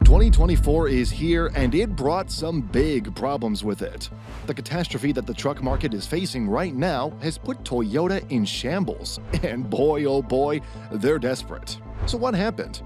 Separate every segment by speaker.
Speaker 1: 2024 is here, and it brought some big problems with it. The catastrophe that the truck market is facing right now has put Toyota in shambles, and boy oh boy, they're desperate. So what happened?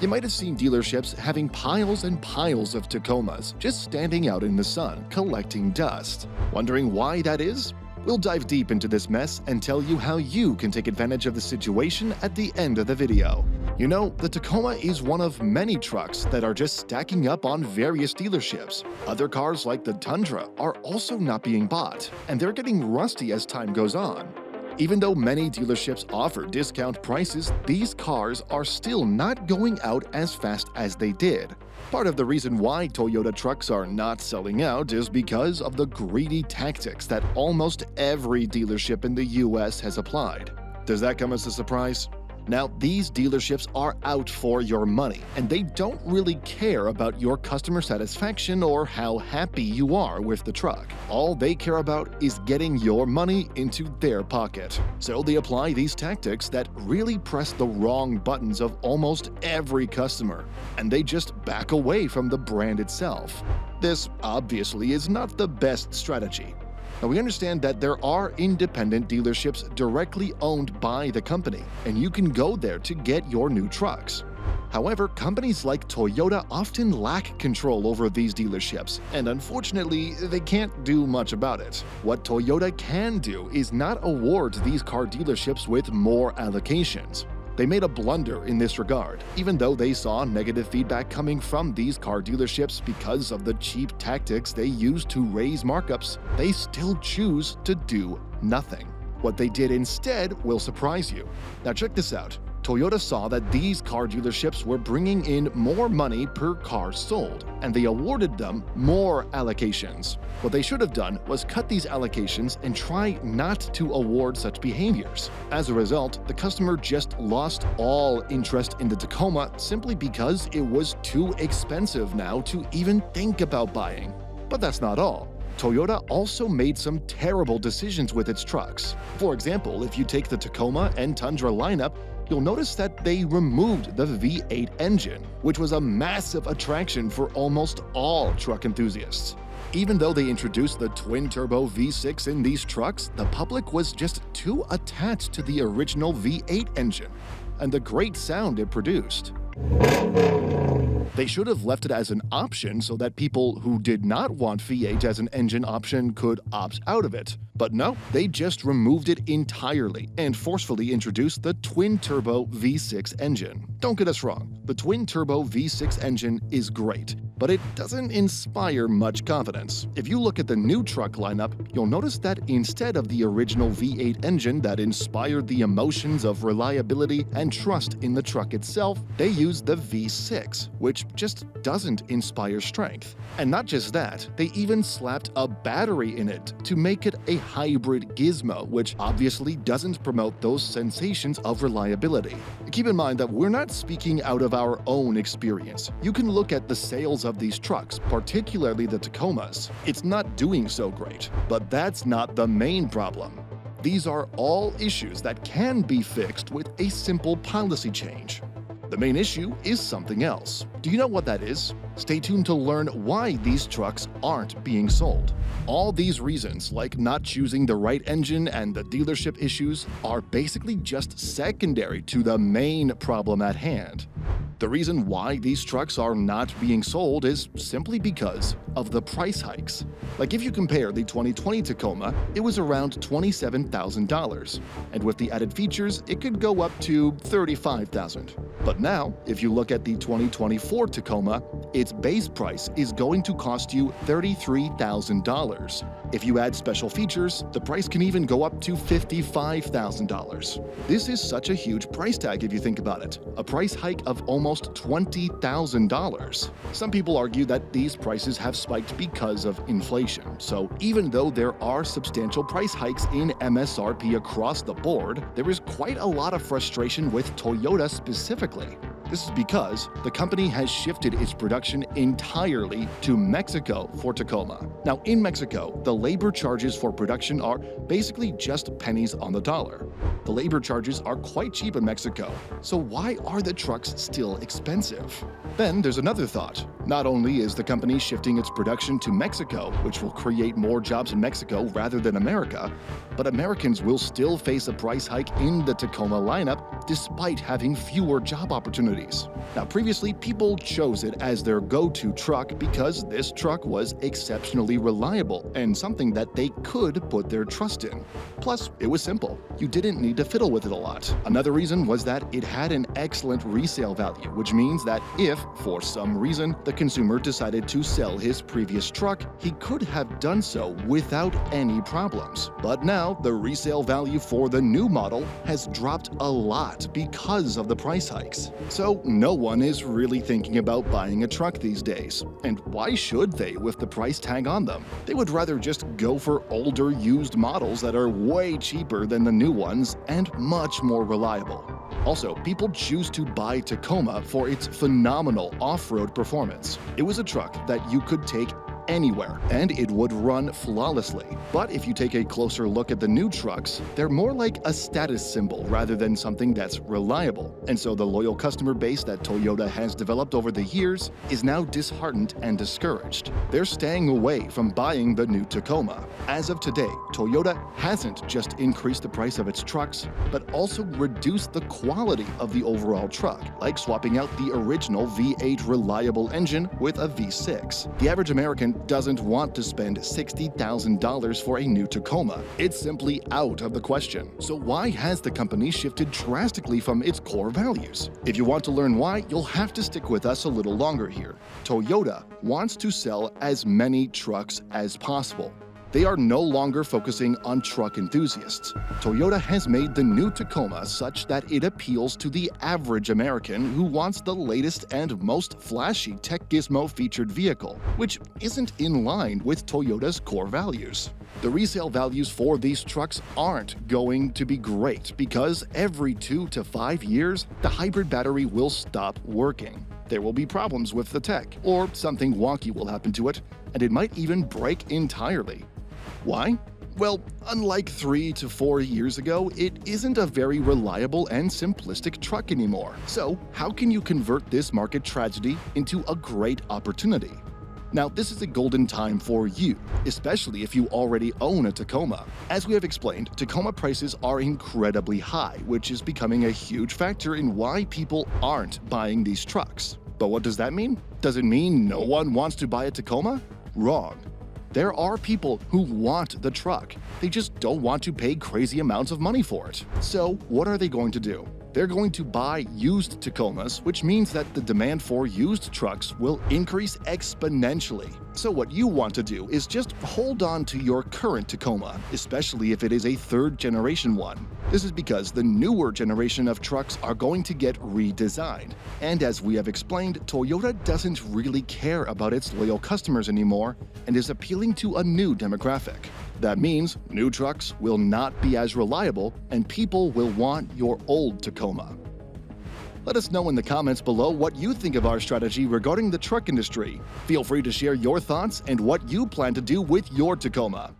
Speaker 1: You might have seen dealerships having piles and piles of Tacomas just standing out in the sun, collecting dust. Wondering why that is? We'll dive deep into this mess and tell you how you can take advantage of the situation at the end of the video. You know, the Tacoma is one of many trucks that are just stacking up on various dealerships. Other cars like the Tundra are also not being bought, and they're getting rusty as time goes on. Even though many dealerships offer discount prices, these cars are still not going out as fast as they did. Part of the reason why Toyota trucks are not selling out is because of the greedy tactics that almost every dealership in the US has applied. Does that come as a surprise? Now, these dealerships are out for your money, and they don't really care about your customer satisfaction or how happy you are with the truck. All they care about is getting your money into their pocket. So they apply these tactics that really press the wrong buttons of almost every customer, and they just back away from the brand itself. This obviously is not the best strategy. Now, we understand that there are independent dealerships directly owned by the company, and you can go there to get your new trucks. However, companies like Toyota often lack control over these dealerships, and unfortunately, they can't do much about it. What Toyota can do is not award these car dealerships with more allocations. They made a blunder in this regard. Even though they saw negative feedback coming from these car dealerships because of the cheap tactics they used to raise markups, they still choose to do nothing. What they did instead will surprise you. Now check this out. Toyota saw that these car dealerships were bringing in more money per car sold, and they awarded them more allocations. What they should have done was cut these allocations and try not to award such behaviors. As a result, the customer just lost all interest in the Tacoma simply because it was too expensive now to even think about buying. But that's not all. Toyota also made some terrible decisions with its trucks. For example, if you take the Tacoma and Tundra lineup, you'll notice that they removed the V8 engine, which was a massive attraction for almost all truck enthusiasts. Even though they introduced the twin-turbo V6 in these trucks, the public was just too attached to the original V8 engine and the great sound it produced. They should have left it as an option so that people who did not want V8 as an engine option could opt out of it. But no, they just removed it entirely and forcefully introduced the twin-turbo V6 engine. Don't get us wrong, the twin-turbo V6 engine is great, but it doesn't inspire much confidence. If you look at the new truck lineup, you'll notice that instead of the original V8 engine that inspired the emotions of reliability and trust in the truck itself, they use the V6, which just doesn't inspire strength. And not just that, they even slapped a battery in it to make it a hybrid gizmo, which obviously doesn't promote those sensations of reliability. Keep in mind that we're not speaking out of our own experience. You can look at the sales of these trucks, particularly the Tacomas. It's not doing so great, but that's not the main problem. These are all issues that can be fixed with a simple policy change. The main issue is something else. Do you know what that is? Stay tuned to learn why these trucks aren't being sold. All these reasons, like not choosing the right engine and the dealership issues, are basically just secondary to the main problem at hand. The reason why these trucks are not being sold is simply because of the price hikes. Like if you compare the 2020 Tacoma, it was around $27,000, and with the added features, it could go up to $35,000. But now, if you look at the 2024 Tacoma, its base price is going to cost you $33,000. If you add special features, the price can even go up to $55,000. This is such a huge price tag if you think about it, a price hike of almost $20,000. Some people argue that these prices have spiked because of inflation, so even though there are substantial price hikes in MSRP across the board, there is quite a lot of frustration with Toyota specifically. This is because the company has shifted its production entirely to Mexico for Tacoma. Now, in Mexico, the labor charges for production are basically just pennies on the dollar. The labor charges are quite cheap in Mexico, so why are the trucks still expensive? Then there's another thought. Not only is the company shifting its production to Mexico, which will create more jobs in Mexico rather than America, but Americans will still face a price hike in the Tacoma lineup despite having fewer job opportunities. Now, previously, people chose it as their go-to truck because this truck was exceptionally reliable and something that they could put their trust in. Plus, it was simple. You didn't need to fiddle with it a lot. Another reason was that it had an excellent resale value, which means that if, for some reason, the consumer decided to sell his previous truck, he could have done so without any problems. But now, the resale value for the new model has dropped a lot because of the price hikes. So no one is really thinking about buying a truck these days. And why should they with the price tag on them? They would rather just go for older used models that are way cheaper than the new ones and much more reliable. Also, people choose to buy Tacoma for its phenomenal off-road performance. It was a truck that you could take anywhere, and it would run flawlessly. But if you take a closer look at the new trucks, they're more like a status symbol rather than something that's reliable. And so the loyal customer base that Toyota has developed over the years is now disheartened and discouraged. They're staying away from buying the new Tacoma. As of today, Toyota hasn't just increased the price of its trucks, but also reduced the quality of the overall truck, like swapping out the original V8 reliable engine with a V6. The average American doesn't want to spend $60,000 for a new Tacoma. It's simply out of the question. So why has the company shifted drastically from its core values? If you want to learn why, you'll have to stick with us a little longer here. Toyota wants to sell as many trucks as possible. They are no longer focusing on truck enthusiasts. Toyota has made the new Tacoma such that it appeals to the average American who wants the latest and most flashy tech gizmo-featured vehicle, which isn't in line with Toyota's core values. The resale values for these trucks aren't going to be great because every 2 to 5 years, the hybrid battery will stop working. There will be problems with the tech, or something wonky will happen to it, and it might even break entirely. Why? Well, unlike 3 to 4 years ago, it isn't a very reliable and simplistic truck anymore. So, how can you convert this market tragedy into a great opportunity? Now, this is a golden time for you, especially if you already own a Tacoma. As we have explained, Tacoma prices are incredibly high, which is becoming a huge factor in why people aren't buying these trucks. But what does that mean? Does it mean no one wants to buy a Tacoma? Wrong. There are people who want the truck. They just don't want to pay crazy amounts of money for it. So, what are they going to do? They're going to buy used Tacomas, which means that the demand for used trucks will increase exponentially. So what you want to do is just hold on to your current Tacoma, especially if it is a third-generation one. This is because the newer generation of trucks are going to get redesigned. And as we have explained, Toyota doesn't really care about its loyal customers anymore and is appealing to a new demographic. That means new trucks will not be as reliable and people will want your old Tacoma. Let us know in the comments below what you think of our strategy regarding the truck industry. Feel free to share your thoughts and what you plan to do with your Tacoma.